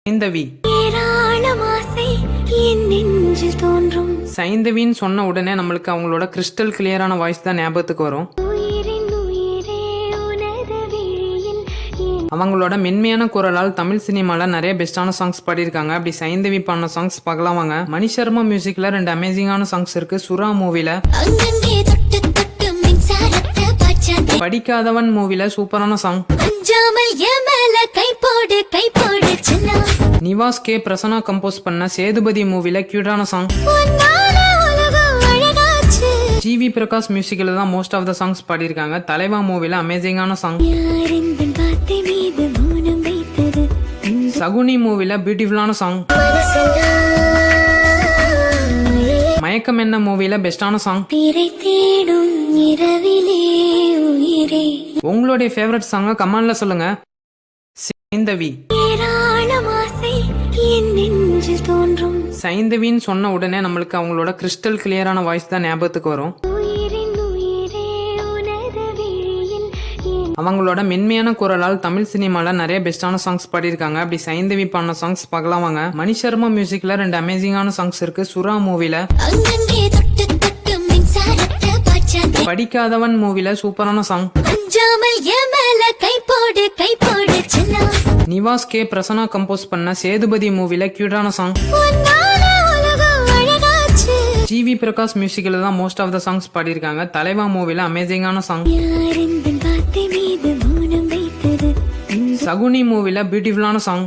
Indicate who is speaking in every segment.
Speaker 1: சைந்தவி. சைந்தவின்னு சொன்ன உடனே நம்மளுக்கு அவங்களோட கிறிஸ்டல் கிளியரான வாய்ஸ் தான் ஞாபகத்துக்கு வரும். அவங்களோட மென்மையான குரலால் தமிழ் சினிமால நிறைய பெஸ்டான சாங்ஸ் பாடியிருக்காங்க. அப்படி சைந்தவி பாடின சாங்ஸ் பார்க்கலாம் வாங்க. மணி சர்மா மியூசிக்ல 2 அமேசிங்கான சாங்ஸ் இருக்கு. சுறா மூவில, படிக்காதவன் மூவில சூப்பரான சாங், நிவாஸ் கே பிரசன்னா கம்போஸ் பண்ண சேதுபதி மூவில கியூட்டான சாங், ஜிவி பிரகாஷ் மியூசிக்ல தான் மோஸ்ட் ஆஃப் த சாங்ஸ் பாடியிருக்காங்க. தலைவா மூவில அமேசிங்கான சாங், சகுனி மூவில பியூட்டிஃபுல்லான சாங், மயக்கம் என்ன மூவில பெஸ்டான சாங். உங்களுடைய ஃபேவரட் சாங்க கமெண்ட்ல சொல்லுங்க. சைந்தவி. சைந்தவின்னு சொன்ன உடனே நம்மளுக்கு அவங்களோட கிறிஸ்டல் கிளியரான வாய்ஸ் தான் ஞாபகத்துக்கு வரும். அவங்களோட மென்மையான குரலால் தமிழ் சினிமால நிறைய பெஸ்டான சாங்ஸ் பாடியிருக்காங்க. அப்படி சைந்தவி பாடின சாங்ஸ் பார்க்கலாம் வாங்க. மணி சர்மா மியூசிக்ல 2 அமேசிங்கான சாங்ஸ் இருக்கு. சுறா மூவில, படிக்காதவன் மூவில சூப்பரான சாங், நிவாஸ் கே பிரசன்னா கம்போஸ் பண்ண சேதுபதி மூவில கியூட்டான சாங், ஜிவி பிரகாஷ் மியூசிக்ல தான் மோஸ்ட் ஆஃப் த சாங்ஸ் பாடியிருக்காங்க. தலைவா மூவில அமேசிங்கான சாங், சகுனி மூவில பியூட்டிஃபுல்லான சாங்,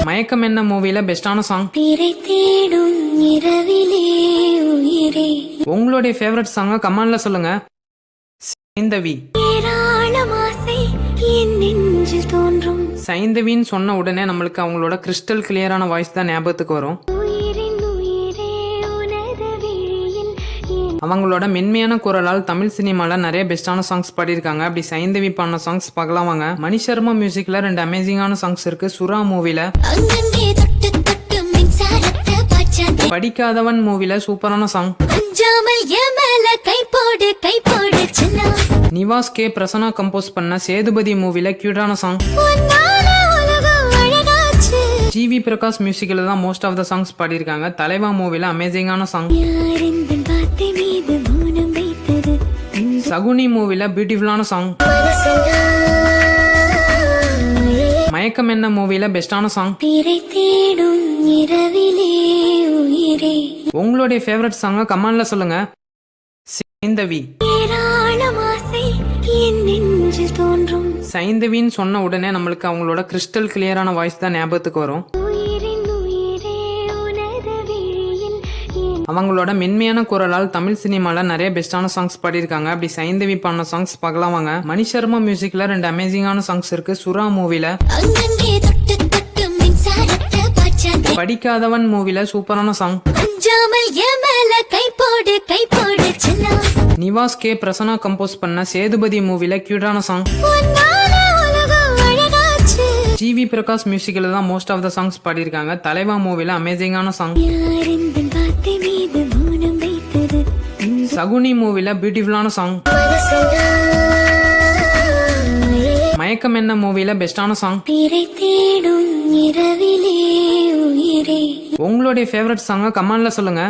Speaker 1: மயக்கம் என்ன மூவில பெஸ்டான சாங். உங்களுடைய ஃபேவரட் சாங்க கமெண்ட்ல சொல்லுங்க. சைந்தவி. சைந்தவின்னு சொன்ன உடனே நம்மளுக்கு அவங்களோட கிறிஸ்டல் கிளியரான வாய்ஸ் தான் ஞாபகத்துக்கு வரும். அவங்களோட மென்மையான குரலால் தமிழ் சினிமால நிறைய பெஸ்டான சாங்ஸ் பாடியிருக்காங்க. அப்படி சைந்தவி பாடின சாங்ஸ் பார்க்கலாம் வாங்க. மணி சர்மா மியூசிக்ல 2 அமேசிங்கான சாங்ஸ் இருக்கு. சுறா மூவில, படிக்காதவன் மூவில சூப்பரான சாங், நிவாஸ் கே பிரசன்னா கம்போஸ் பண்ண சேதுபதி மூவில கியூட்டான சாங், ஜிவி பிரகாஷ் மியூசிக்ல தான் மோஸ்ட் ஆஃப் த சாங்ஸ் பாடியிருக்காங்க. தலைவா மூவில அமேசிங்கான சாங், சகுனி மூவில பியூட்டிஃபுல்லான சாங், மயக்கம் என்ன மூவில பெஸ்டான சாங். உங்களுடைய ஃபேவரட் சாங்க கமெண்ட்ல சொல்லுங்க. சைந்தவி. சைந்தவின்னு சொன்ன உடனே நம்மளுக்கு அவங்களோட கிறிஸ்டல் கிளியரான வாய்ஸ் தான் ஞாபகத்துக்கு வரும். அவங்களோட மென்மையான குரலால் தமிழ் சினிமால நிறைய பெஸ்டான சாங்ஸ் பாடியிருக்காங்க. அப்படி சைந்தவி பாடின சாங்ஸ் பார்க்கலாம் வாங்க. மணி சர்மா மியூசிக்ல 2 அமேசிங்கான சாங்ஸ் இருக்கு. சுறா மூவில, படிக்காதவன் மூவில சூப்பரான சாங், நிவாஸ் கே பிரசன்னா கம்போஸ் பண்ண சேதுபதி மூவில கியூட்டான சாங், ஜிவி பிரகாஷ் மியூசிக்ல தான் மோஸ்ட் ஆஃப் த சாங்ஸ் பாடியிருக்காங்க. தலைவா மூவில அமேசிங்கான சாங், சகுனி மூவில பியூட்டிஃபுல்லான சாங், மயக்கம் என்ன மூவில பெஸ்டான சாங். உங்களுடைய ஃபேவரட் சாங்க கமெண்ட்ல சொல்லுங்க.